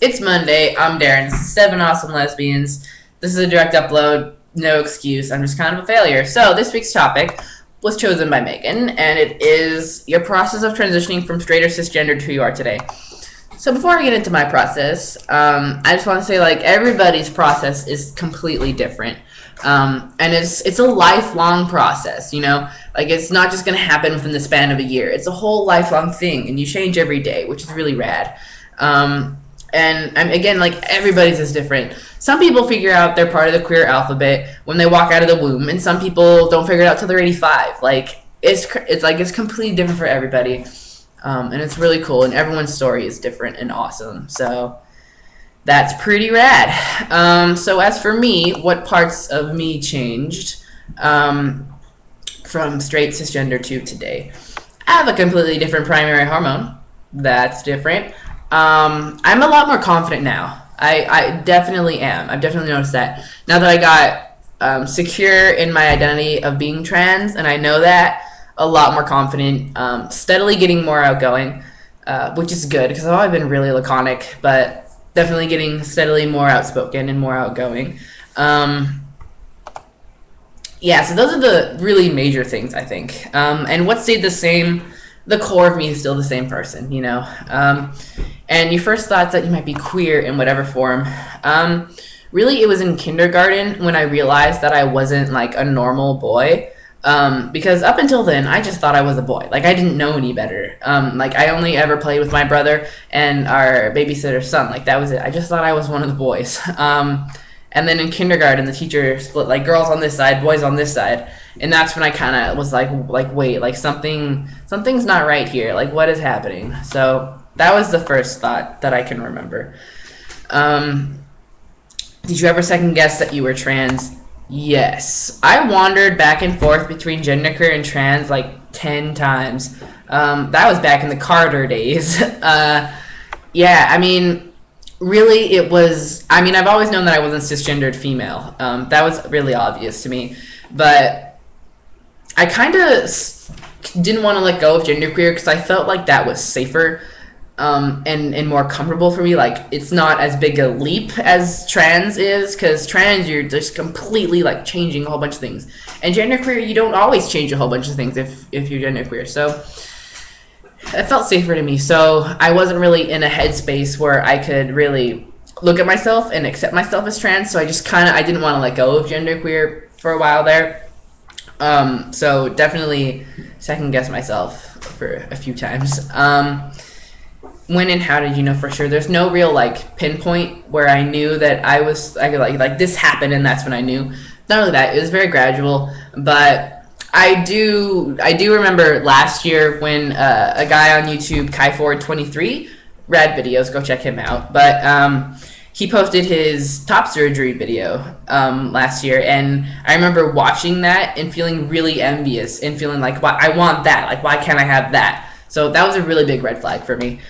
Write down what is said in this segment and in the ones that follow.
It's Monday. I'm Darren. This is 7 Awesome Lesbians. This is a direct upload. No excuse. I'm just kind of a failure. So this week's topic was chosen by Megan, and it is your process of transitioning from straight or cisgender to who you are today. So before I get into my process, I just want to say, like, everybody's process is completely different. And it's a lifelong process, you know? Like, it's not just going to happen within the span of a year. It's a whole lifelong thing, and you change every day, which is really rad. And again, like, everybody's is different. Some people figure out they're part of the queer alphabet when they walk out of the womb, and some people don't figure it out till they're 85. Like, it's completely different for everybody. And it's really cool, and everyone's story is different and awesome. So that's pretty rad. So as for me, what parts of me changed from straight cisgender to today? I have a completely different primary hormone. That's different. I'm a lot more confident now. I definitely am. I've definitely noticed that. Now that I got secure in my identity of being trans, and I know that, a lot more confident, steadily getting more outgoing, which is good because I've always been really laconic, but definitely getting steadily more outspoken and more outgoing. Yeah, so those are the really major things, I think. And what stayed the same, the core of me is still the same person, you know. And your first thoughts that you might be queer in whatever form. Really, it was in kindergarten when I realized that I wasn't, like, a normal boy. Because up until then, I just thought I was a boy. Like, I didn't know any better. Like, I only ever played with my brother and our babysitter's son. Like, that was it. I just thought I was one of the boys. And then in kindergarten, the teacher split, like, girls on this side, boys on this side. And that's when I kind of was like, wait, like, something's not right here. Like, what is happening? So that was the first thought that I can remember. Did you ever second guess that you were trans? Yes. I wandered back and forth between genderqueer and trans like 10 times. That was back in the Carter days. Yeah, I mean, really it was, I mean, I've always known that I wasn't cisgendered female. That was really obvious to me. But I kind of didn't want to let go of genderqueer because I felt like that was safer. And more comfortable for me. Like, it's not as big a leap as trans is, because trans, you're just completely, like, changing a whole bunch of things. And genderqueer, you don't always change a whole bunch of things if you're genderqueer. So it felt safer to me. So I wasn't really in a headspace where I could really look at myself and accept myself as trans. So I just I didn't want to let go of genderqueer for a while there. So definitely second guess myself for a few times. When and how did you know for sure? There's no real, like, pinpoint where I knew that I could like this happened and that's when I knew. Not really that. It was very gradual, but I do remember last year when a guy on YouTube, Kai423, rad videos, go check him out. But he posted his top surgery video last year, and I remember watching that and feeling really envious and feeling like, why I want that. Like, why can't I have that? So that was a really big red flag for me.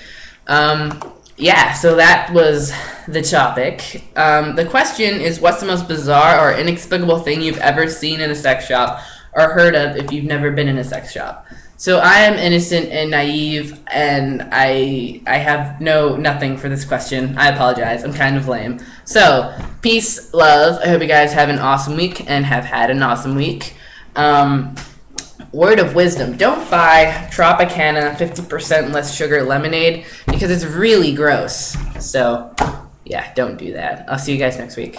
Yeah, so that was the topic. The question is, what's the most bizarre or inexplicable thing you've ever seen in a sex shop or heard of if you've never been in a sex shop? So I am innocent and naive, and I have nothing for this question. I apologize. I'm kind of lame. So, peace, love. I hope you guys have an awesome week and have had an awesome week. Word of wisdom, don't buy Tropicana 50% less sugar lemonade because it's really gross. So, yeah, don't do that. I'll see you guys next week.